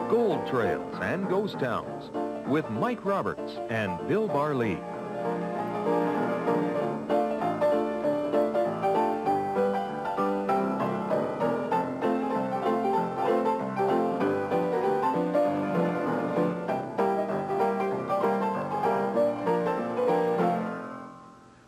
Gold Trails and Ghost Towns with Mike Roberts and Bill Barlee.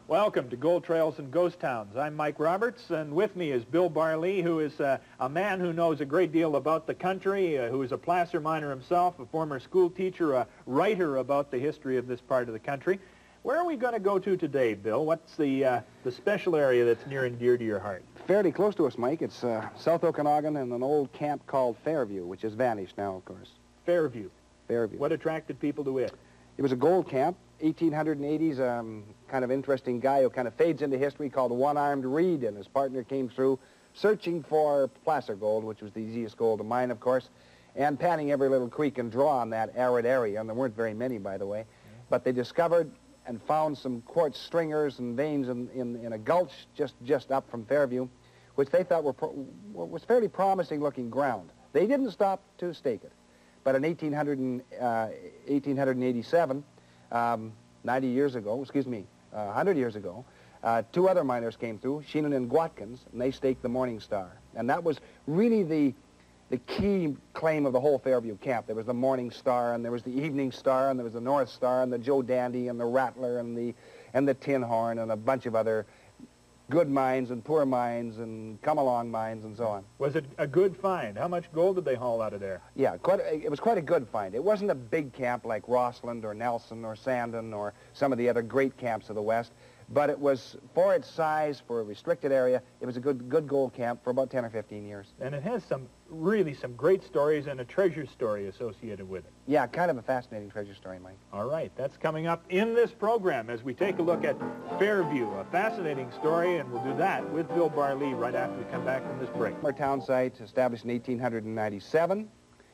Welcome to Gold Trails and Ghost Towns. I'm Mike Roberts, and with me is Bill Barlee, who is a man who knows a great deal about the country, who is a placer miner himself, a former school teacher, a writer about the history of this part of the country. Where are we going to go to today, Bill? What's the special area that's near and dear to your heart? Fairly close to us, Mike. It's South Okanagan and an old camp called Fairview, which has vanished now, of course. Fairview. Fairview. What attracted people to it? It was a gold camp, 1880s, kind of interesting guy who kind of fades into history called One-Armed Reed, and his partner came through searching for placer gold, which was the easiest gold to mine, of course, and panning every little creek and draw in that arid area, and there weren't very many, by the way. But they discovered and found some quartz stringers and veins in a gulch just up from Fairview, which they thought was fairly promising-looking ground. They didn't stop to stake it. But in 1887, 100 years ago, two other miners came through, Sheenan and Watkins, and they staked the Morning Star. And that was really the key claim of the whole Fairview camp. There was the Morning Star, and there was the Evening Star, and there was the North Star, and the Joe Dandy, and the Rattler, and the Tin Horn, and a bunch of other good mines and poor mines and come-along mines and so on. Was it a good find? How much gold did they haul out of there? Yeah, it was quite a good find. It wasn't a big camp like Rossland or Nelson or Sandon or some of the other great camps of the West, but it was, for its size, for a restricted area, it was a good gold camp for about 10 or 15 years. And it has really some great stories and a treasure story associated with it. Yeah, kind of a fascinating treasure story, Mike. All right, that's coming up in this program as we take a look at Fairview, a fascinating story, and we'll do that with Bill Barlee right after we come back from this break. Our town site established in 1897,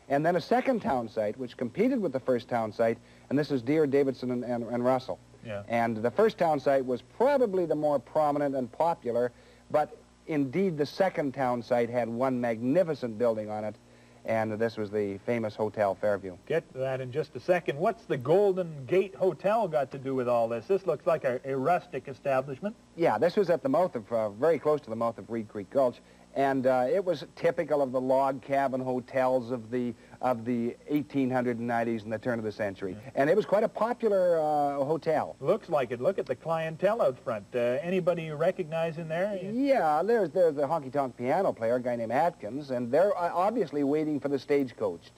and then a second town site which competed with the first town site, and this is Deere, Davidson, and Russell. Yeah. And the first town site was probably the more prominent and popular, but indeed the second town site had one magnificent building on it, and this was the famous Hotel Fairview. Get to that in just a second. What's the Golden Gate Hotel got to do with all this? This looks like a rustic establishment. Yeah, this was at the mouth of, very close to the mouth of Reed Creek Gulch, and it was typical of the log cabin hotels of the 1890s and the turn of the century. Yeah. And it was quite a popular hotel. Looks like it. Look at the clientele out front. Anybody you recognize in there? Yeah, there's the honky-tonk piano player, a guy named Atkins, and they're obviously waiting for the stagecoach.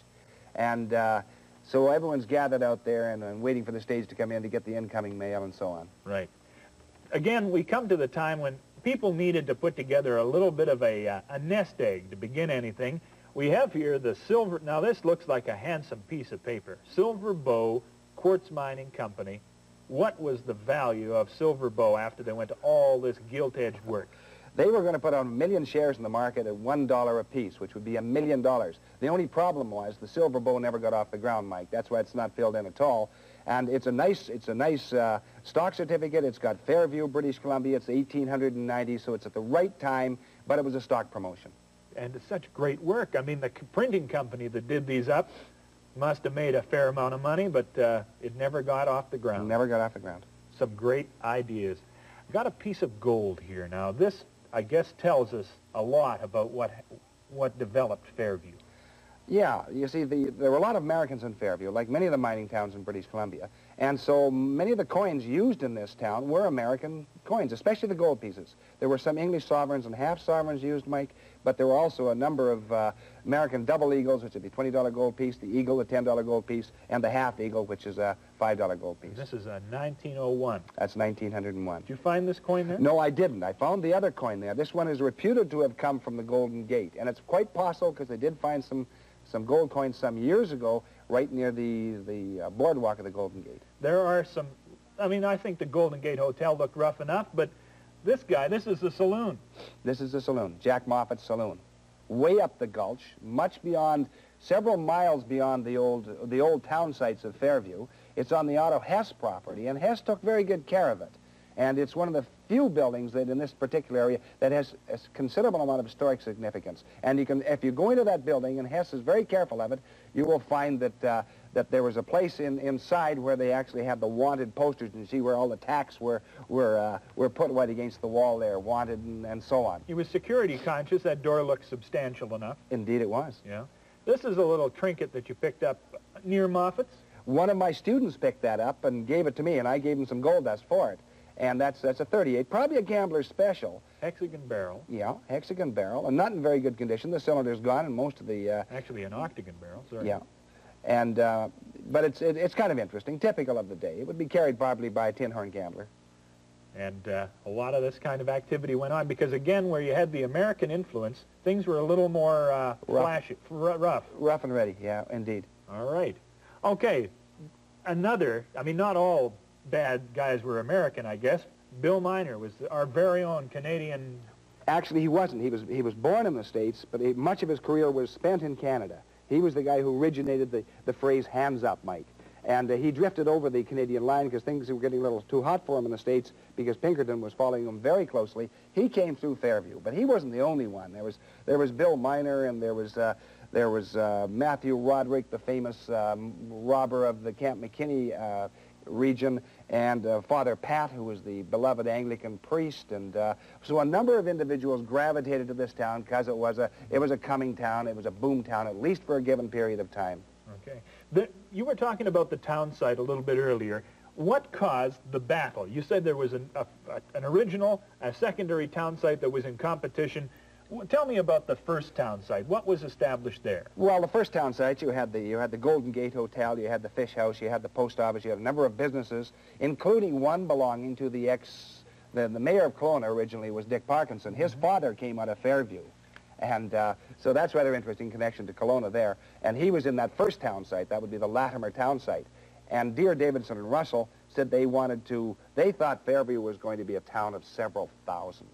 And so everyone's gathered out there and waiting for the stage to come in to get the incoming mail and so on. Right. Again, we come to the time when people needed to put together a little bit of a nest egg to begin anything. We have here the silver, now this looks like a handsome piece of paper. Silver Bow Quartz Mining Company. What was the value of Silver Bow after they went to all this gilt-edged work? They were going to put on 1 million shares in the market at $1 a piece, which would be $1 million. The only problem was the Silver Bow never got off the ground, Mike. That's why it's not filled in at all. And it's a nice stock certificate. It's got Fairview, British Columbia. It's 1890, so it's at the right time, but it was a stock promotion. And it's such great work. I mean, the printing company that did these up must have made a fair amount of money, but it never got off the ground. Never got off the ground. Some great ideas. I've got a piece of gold here. Now, this, I guess, tells us a lot about what developed Fairview. Yeah, you see, there were a lot of Americans in Fairview, like many of the mining towns in British Columbia. And so many of the coins used in this town were American coins, especially the gold pieces. There were some English sovereigns and half sovereigns used, Mike, but there were also a number of American double eagles, which would be $20 gold piece, the eagle, the $10 gold piece, and the half eagle, which is a $5 gold piece. This is a 1901. That's 1901. Did you find this coin there? No, I didn't. I found the other coin there. This one is reputed to have come from the Golden Gate, and it's quite possible because they did find some gold coins some years ago right near the boardwalk of the Golden Gate. There are some, I mean, I think the Golden Gate Hotel looked rough enough, but this guy, this is the saloon. This is the saloon, Jack Moffat's saloon. Way up the gulch, much beyond, several miles beyond the old town sites of Fairview. It's on the Otto Hess property, and Hess took very good care of it. And it's one of the few buildings that in this particular area that has a considerable amount of historic significance. And you can, if you go into that building, and Hess is very careful of it, you will find that that there was a place inside where they actually had the wanted posters, and you see where all the tacks were put right against the wall there, wanted and so on. He was security conscious. That door looked substantial enough. Indeed it was. Yeah. This is a little trinket that you picked up near Moffat's. One of my students picked that up and gave it to me, and I gave him some gold dust for it. And that's a 38, probably a gambler's special. Hexagon barrel. Yeah, hexagon barrel, and not in very good condition. The cylinder's gone, and most of the... Actually, an octagon barrel, sorry. Yeah. And, but it's kind of interesting, typical of the day. It would be carried probably by a tin horn gambler. And a lot of this kind of activity went on because, again, where you had the American influence, things were a little more flashy, rough. Rough and ready, yeah, indeed. All right. Okay, another, I mean, not all bad guys were American, I guess. Bill Miner was our very own Canadian. Actually, he wasn't. He was born in the States, but much of his career was spent in Canada. He was the guy who originated the phrase, hands up, Mike. And he drifted over the Canadian line because things were getting a little too hot for him in the States because Pinkerton was following him very closely. He came through Fairview, but he wasn't the only one. There was Bill Miner, and there was Matthew Roderick, the famous robber of the Camp McKinney region, and Father Pat, who was the beloved Anglican priest. And so a number of individuals gravitated to this town because it was a coming town. It was a boom town, at least for a given period of time. Okay. You were talking about the town site a little bit earlier. What caused the battle? You said there was an original, a secondary town site that was in competition. Tell me about the first town site. What was established there? Well, the first town site, you had the Golden Gate Hotel, you had the Fish House, you had the post office, you had a number of businesses, including one belonging to the mayor of Kelowna originally was Dick Parkinson. His father came out of Fairview. And so that's rather interesting connection to Kelowna there. And he was in that first town site. That would be the Latimer town site. And Dear Davidson and Russell said they thought Fairview was going to be a town of several thousand.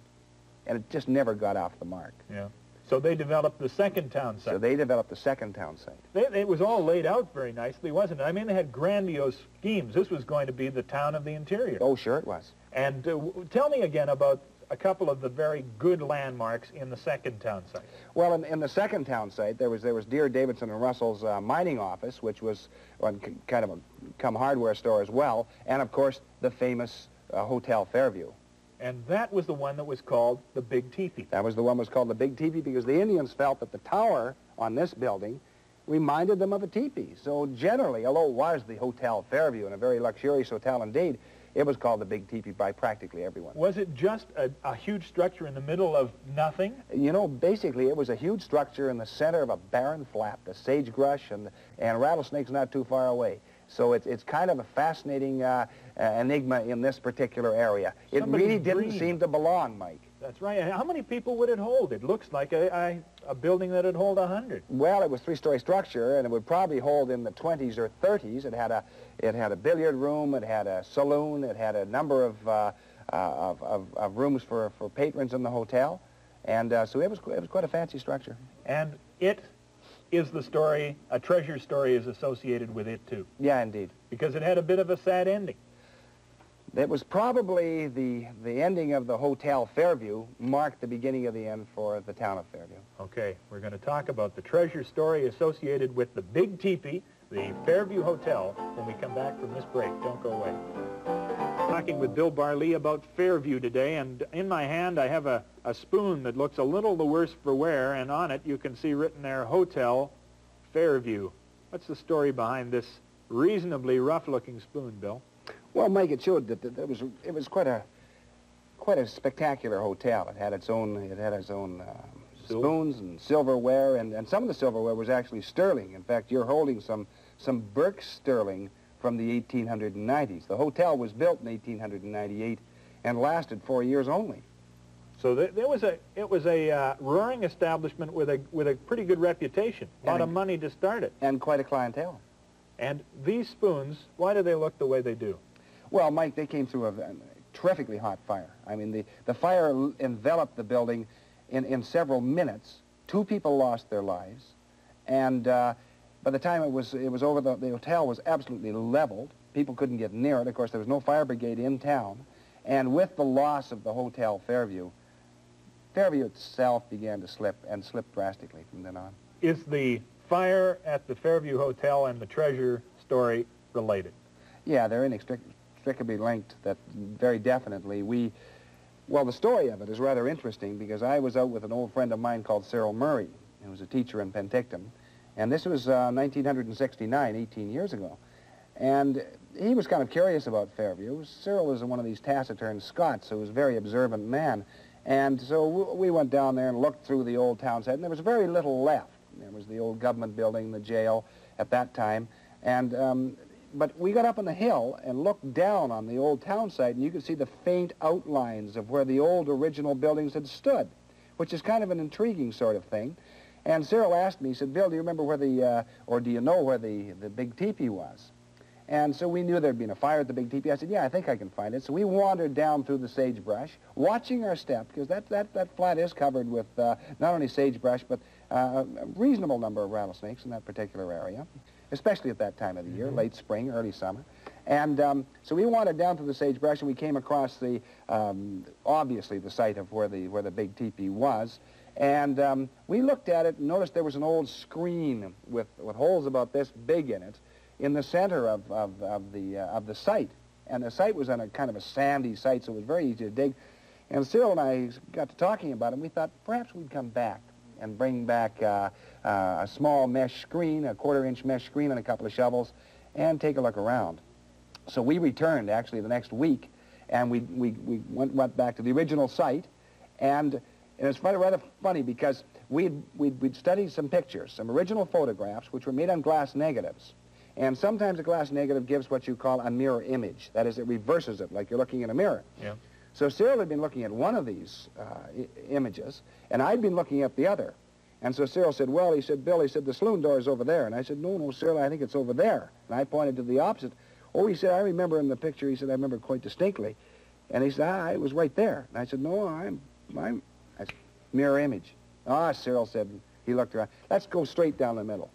And it just never got off the mark. Yeah. So they developed the second town site. So they developed the second town site. It was all laid out very nicely, wasn't it? I mean, they had grandiose schemes. This was going to be the town of the interior. Oh, sure it was. And tell me again about a couple of the very good landmarks in the second town site. Well, in the second town site, there was Dear Davidson and Russell's mining office, which was kind of a come hardware store as well, and of course the famous Hotel Fairview. And that was the one that was called the Big Teepee. That was the one that was called the Big Teepee because the Indians felt that the tower on this building reminded them of a teepee. So generally, although it was the Hotel Fairview and a very luxurious hotel indeed, it was called the Big Teepee by practically everyone. Was it just a huge structure in the middle of nothing? You know, basically it was a huge structure in the center of a barren flat, the sagebrush and rattlesnakes not too far away. So it's kind of a fascinating enigma in this particular area. It really didn't seem to belong, Mike. That's right. How many people would it hold? It looks like a building that would hold 100. Well, it was a three-story structure, and it would probably hold in the 20s or 30s. It had a billiard room, it had a saloon, it had a number of rooms for patrons in the hotel, and so it was quite a fancy structure. And it is the story, a treasure story is associated with it too. Yeah, indeed. Because it had a bit of a sad ending. It was probably the ending of the Hotel Fairview marked the beginning of the end for the town of Fairview. Okay, we're going to talk about the treasure story associated with the Big Teepee, the Fairview Hotel, when we come back from this break. Don't go away. Talking with Bill Barlee about Fairview today, and in my hand I have a spoon that looks a little the worse for wear, and on it you can see written there, Hotel Fairview. What's the story behind this reasonably rough-looking spoon, Bill? Well, Mike, it showed that it was quite a spectacular hotel. It had its own spoons and silverware, and some of the silverware was actually sterling. In fact, you're holding some Burke sterling from the 1890s. The hotel was built in 1898 and lasted 4 years only. So it was a roaring establishment with a pretty good reputation. A lot of money to start it. And quite a clientele. And these spoons, why do they look the way they do? Well, Mike, they came through a terrifically hot fire. I mean, the fire enveloped the building in several minutes. 2 people lost their lives, and by the time it was over, the hotel was absolutely leveled. People couldn't get near it. Of course, there was no fire brigade in town, And with the loss of the Hotel Fairview, Fairview itself began to slip, and slipped drastically from then on. Is the fire at the Fairview Hotel and the treasure story related? Yeah, they're inextricably linked, that very definitely. Well, the story of it is rather interesting because I was out with an old friend of mine called Cyril Murray, who was a teacher in Penticton, and this was 1969, 18 years ago. And he was kind of curious about Fairview. Cyril was one of these taciturn Scots who was a very observant man. And so we went down there and looked through the old town site, and there was very little left. There was the old government building, the jail at that time. And but we got up on the hill and looked down on the old town site, and you could see the faint outlines of where the old original buildings had stood, which is kind of an intriguing sort of thing. And Cyril asked me, he said, Bill, do you remember where or do you know where the big teepee was? And so we knew there'd been a fire at the big teepee. I said, yeah, I think I can find it. So we wandered down through the sagebrush, watching our step, because that flat is covered with not only sagebrush, but a reasonable number of rattlesnakes in that particular area, especially at that time of the year, late spring, early summer. And so we wandered down through the sagebrush, and we came across the, obviously, the site of where the big teepee was. And we looked at it and noticed there was an old screen with holes about this big in it, in the center of the site. And the site was on a kind of a sandy site, so it was very easy to dig. And Cyril and I got to talking about it, and we thought perhaps we'd come back and bring back a small mesh screen, a quarter-inch mesh screen and a couple of shovels, and take a look around. So we returned, actually, the next week, and we went back to the original site, and it's rather funny because we'd studied some pictures, some original photographs, which were made on glass negatives. And sometimes a glass negative gives what you call a mirror image. That is, it reverses it like you're looking in a mirror. Yeah. So Cyril had been looking at one of these images, and I'd been looking at the other. And so Cyril said, well, he said, Bill, he said, the saloon door is over there. And I said, no, Cyril, I think it's over there. And I pointed to the opposite. Oh, he said, I remember in the picture, he said, I remember quite distinctly. And he said, it was right there. And I said, no, I said, mirror image. Ah, Cyril said, he looked around, let's go straight down the middle.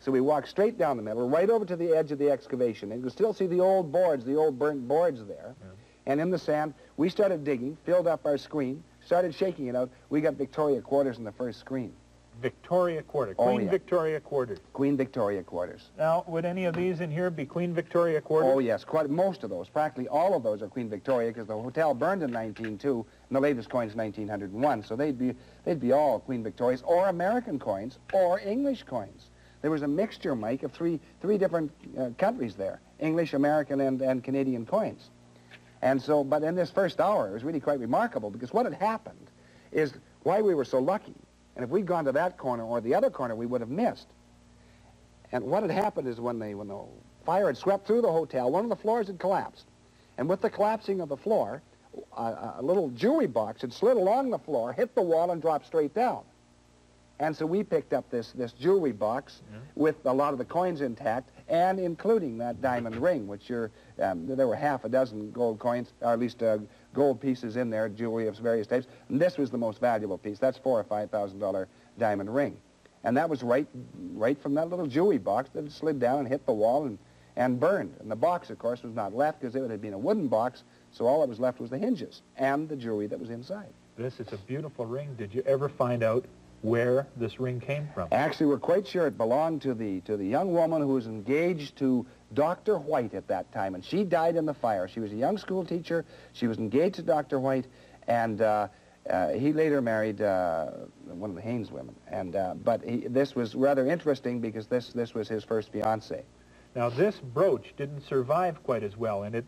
So we walked straight down the middle, right over to the edge of the excavation. And you can still see the old boards, the old burnt boards there. Yeah. And in the sand, we started digging, filled up our screen, started shaking it out. We got Victoria quarters in the first screen. Victoria quarter, Queen Victoria quarters. Queen Victoria quarters. Now, would any of these in here be Queen Victoria quarters? Oh, yes, quite most of those. Practically all of those are Queen Victoria because the hotel burned in 1902 and the latest coin's 1901. So they'd be all Queen Victorias or American coins or English coins. There was a mixture, Mike, of three different countries there, English, American, and Canadian coins. And so, but in this first hour, it was really quite remarkable because what had happened is why we were so lucky. And if we'd gone to that corner or the other corner, we would have missed. And what had happened is when the fire had swept through the hotel, one of the floors had collapsed. And with the collapsing of the floor, a little jewelry box had slid along the floor, hit the wall, and dropped straight down. And so we picked up this jewelry box with a lot of the coins intact, and including that diamond ring, which there were half a dozen gold coins, or at least gold pieces in there, jewelry of various types. And this was the most valuable piece. That's $4,000 or $5,000 diamond ring. And that was right from that little jewelry box that had slid down and hit the wall and burned. And the box, of course, was not left because it had been a wooden box, so all that was left was the hinges and the jewelry that was inside. This is a beautiful ring. Did you ever find out where this ring came from? Actually, we're quite sure it belonged to the young woman who was engaged to Dr. White at that time, and she died in the fire. She was a young school teacher. She was engaged to Dr. White, and he later married one of the Haynes women. And but this was rather interesting because this was his first fiancée. Now, this brooch didn't survive quite as well, and it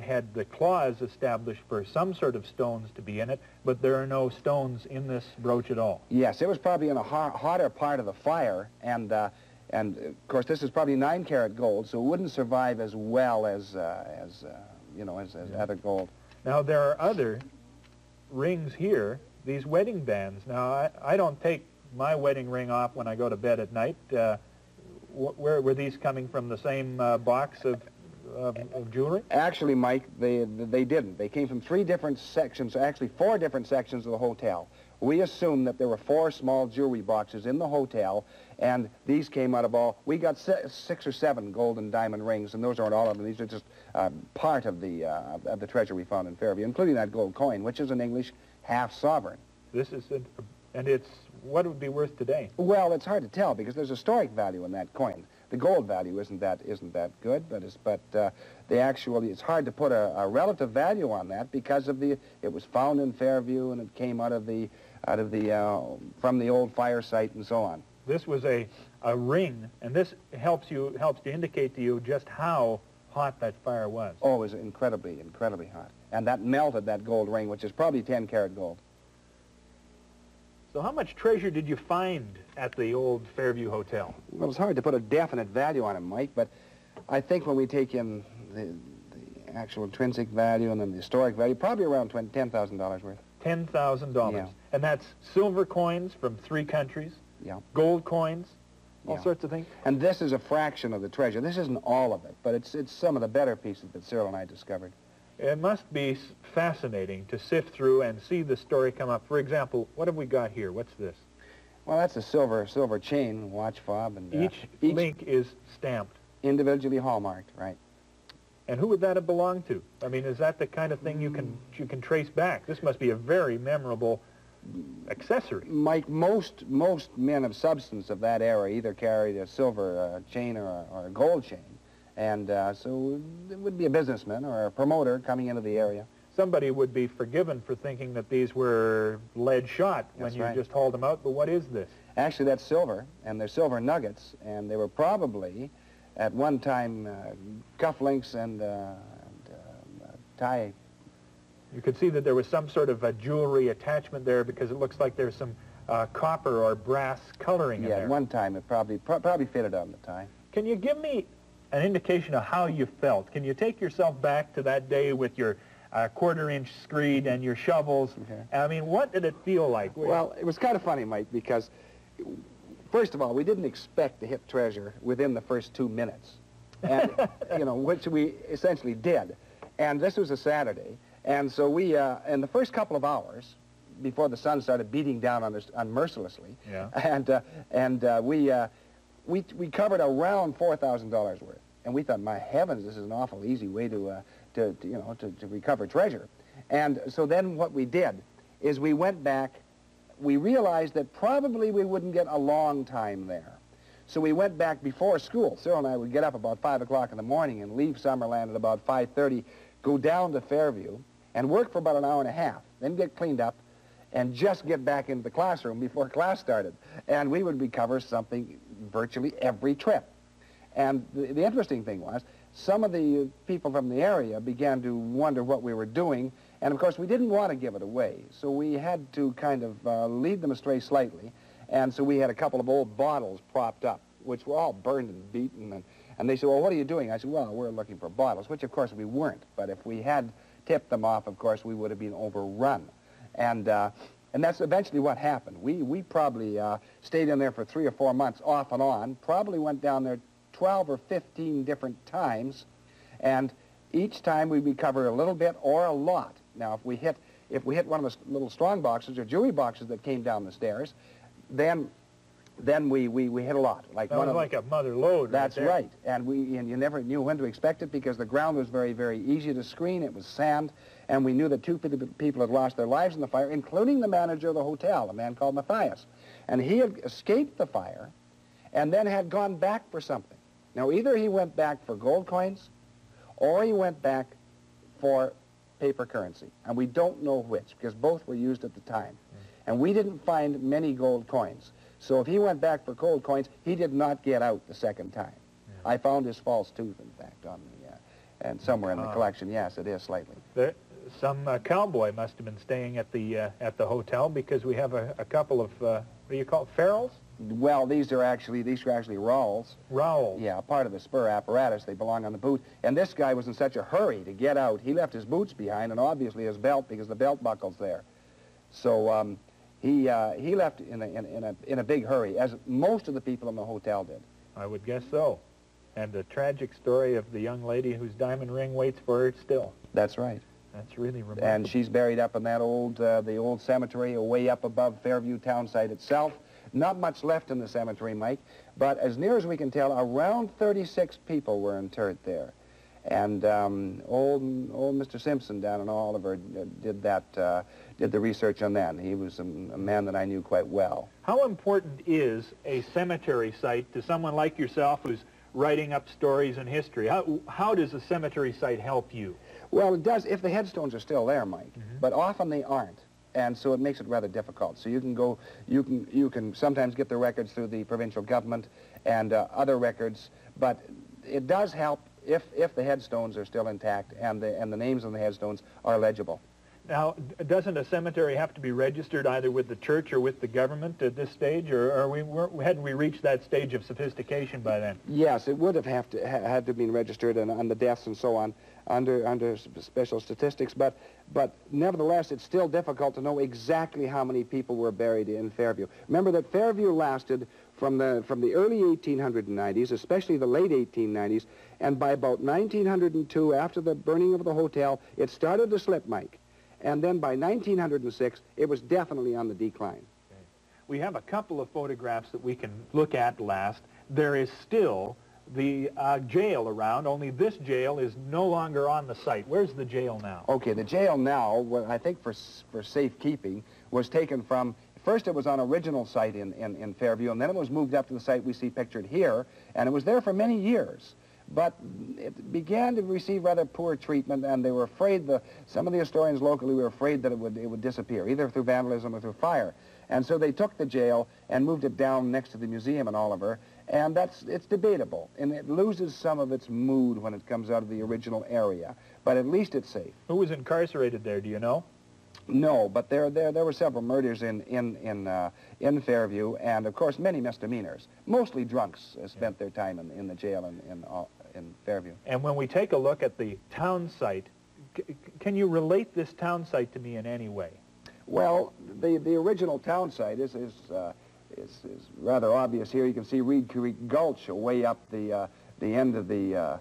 had the claws established for some sort of stones to be in it, but there are no stones in this brooch at all. Yes, it was probably in a hotter part of the fire, and of course this is probably 9-carat gold, so it wouldn't survive as well as other gold. Now, there are other rings here, these wedding bands. Now, I don't take my wedding ring off when I go to bed at night. Where were these coming from? The same box of jewelry? Actually, Mike, they didn't. They came from 3 different sections, actually 4 different sections of the hotel. We assumed that there were 4 small jewelry boxes in the hotel, And these came out of all, we got 6 or 7 gold and diamond rings, and those aren't all of them. These are just part of the treasure we found in Fairview, including that gold coin, which is an English half sovereign. This is, and it's, what would it be worth today? Well, it's hard to tell because there's historic value in that coin. The gold value isn't that good, but it's hard to put a relative value on that because of it was found in Fairview and it came out of from the old fire site and so on. This was a ring, and this helps to indicate to you just how hot that fire was. Oh, it was incredibly hot. And that melted that gold ring, which is probably 10-karat gold. So how much treasure did you find at the old Fairview Hotel? Well, it's hard to put a definite value on it, Mike, but I think when we take in the actual intrinsic value and then the historic value, probably around $10,000 worth. $10,000. Yeah. And that's silver coins from 3 countries, yeah, gold coins, all yeah, sorts of things. And this is a fraction of the treasure. This isn't all of it, but it's some of the better pieces that Cyril and I discovered. It must be fascinating to sift through and see the story come up. For example, what have we got here? What's this? Well, that's a silver chain, watch fob, and each link is stamped. Individually hallmarked, right. And who would that have belonged to? I mean, is that the kind of thing you can trace back? This must be a very memorable accessory. Mike, most men of substance of that era either carried a silver chain or a gold chain. And so it would be a businessman or a promoter coming into the area. Somebody would be forgiven for thinking that these were lead shot when you just hauled them out, but what is this? Actually, that's silver, and they're silver nuggets, and they were probably, at one time, cufflinks and tie. You could see that there was some sort of a jewelry attachment there because it looks like there's some copper or brass coloring in there. Yeah, at one time it probably fitted on the tie. Can you give me an indication of how you felt? Can you take yourself back to that day with your quarter-inch screed and your shovels? Okay. I mean, what did it feel like? Well, it was kind of funny, Mike, because first of all, we didn't expect to hit treasure within the first 2 minutes, and which we essentially did. And this was a Saturday, and so we, in the first couple of hours, before the sun started beating down on us unmercilessly, yeah, we covered around $4,000 worth, and we thought, my heavens, this is an awful easy way to recover treasure. And so then what we did is we went back. We realized that probably we wouldn't get a long time there, so we went back before school. Cyril and I would get up about 5 o'clock in the morning and leave Summerland at about 5:30, go down to Fairview, and work for about an hour and a half, then get cleaned up, and just get back into the classroom before class started. And we would recover something virtually every trip. And the interesting thing was, some of the people from the area began to wonder what we were doing, and of course we didn't want to give it away, so we had to kind of lead them astray slightly, and so we had a couple of old bottles propped up, which were all burned and beaten, and they said, well, what are you doing? I said, well, we're looking for bottles, which of course we weren't, but if we had tipped them off, of course, we would have been overrun. And that's eventually what happened. We probably stayed in there for 3 or 4 months off and on, probably went down there 12 or 15 different times, and each time we recovered a little bit or a lot. Now, if we hit one of the little strong boxes or jewelry boxes that came down the stairs, then we hit a lot. Like a mother lode. That's right. And you never knew when to expect it because the ground was very, very easy to screen. It was sand, and we knew that 2 people had lost their lives in the fire, including the manager of the hotel, a man called Matthias. And he had escaped the fire and then had gone back for something. Now, either he went back for gold coins or he went back for paper currency. And we don't know which because both were used at the time. And we didn't find many gold coins. So if he went back for gold coins, he did not get out the second time. Yeah. I found his false tooth, in fact, on the, and somewhere in the collection. Yes, it is slightly. Some cowboy must have been staying at the hotel because we have a couple of, what do you call it, ferrules? Well, these are actually rowels. Rowels. Yeah, part of the spur apparatus. They belong on the boot. And this guy was in such a hurry to get out. He left his boots behind and obviously his belt because the belt buckle's there. So he left in a big hurry, as most of the people in the hotel did. I would guess so. And the tragic story of the young lady whose diamond ring waits for her still. That's right. That's really remarkable. And she's buried up in that the old cemetery way up above Fairview townsite itself. Not much left in the cemetery, Mike, but as near as we can tell, around 36 people were interred there. And old Mr. Simpson down in Oliver did the research on that. And he was a man that I knew quite well. How important is a cemetery site to someone like yourself who's writing up stories and history? How does a cemetery site help you? Well, it does if the headstones are still there, Mike, but often they aren't. And so it makes it rather difficult. So you can sometimes get the records through the provincial government and other records, but it does help if the headstones are still intact and the names on the headstones are legible. Now, doesn't a cemetery have to be registered either with the church or with the government at this stage, or hadn't we reached that stage of sophistication by then? Yes, it would have had to have been registered on the deaths and so on under special statistics, but nevertheless, it's still difficult to know exactly how many people were buried in Fairview. Remember that Fairview lasted from the early 1890s, especially the late 1890s, and by about 1902, after the burning of the hotel, it started to slip, Mike. And then by 1906, it was definitely on the decline. Okay. We have a couple of photographs that we can look at last. There is still the jail around, only this jail is no longer on the site. Where's the jail now? Okay, the jail now, well, I think for safekeeping, was taken from, first it was on original site in Fairview, and then it was moved up to the site we see pictured here, and it was there for many years. But it began to receive rather poor treatment, and they were afraid, some of the historians locally were afraid that it would disappear, either through vandalism or through fire. And so they took the jail and moved it down next to the museum in Oliver, and it's debatable, and it loses some of its mood when it comes out of the original area, but at least it's safe. Who was incarcerated there, do you know? No, but there were several murders in Fairview, and of course many misdemeanors. Mostly drunks spent their time in the jail in Fairview. And when we take a look at the town site, can you relate this town site to me in any way? Well, the original town site is rather obvious here. You can see Reed Creek Gulch way up the end of the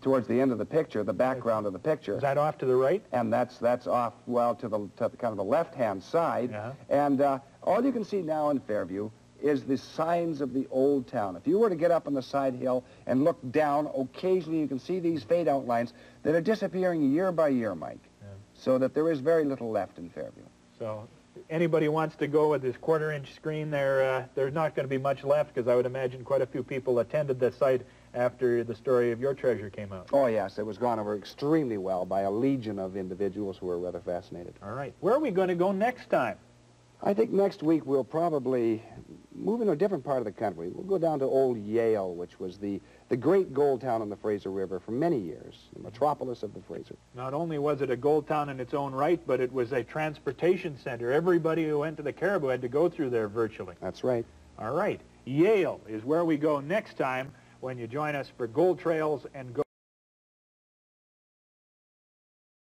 towards the end of the picture, the background of the picture. Is that off to the right? And that's off, well, to the kind of the left-hand side. And all you can see now in Fairview is the signs of the old town. If you were to get up on the side hill and look down, occasionally you can see these fade outlines that are disappearing year by year, Mike. So that there is very little left in Fairview. So anybody wants to go with this quarter-inch screen there, there's not going to be much left, because I would imagine quite a few people attended the site after the story of your treasure came out. Oh, yes. It was gone over extremely well by a legion of individuals who were rather fascinated. All right. Where are we going to go next time? I think next week we'll probably move into a different part of the country. We'll go down to Old Yale, which was the great gold town on the Fraser River for many years, the metropolis of the Fraser. Not only was it a gold town in its own right, but it was a transportation center. Everybody who went to the Caribou had to go through there virtually. That's right. All right. Yale is where we go next time when you join us for Gold Trails and Go.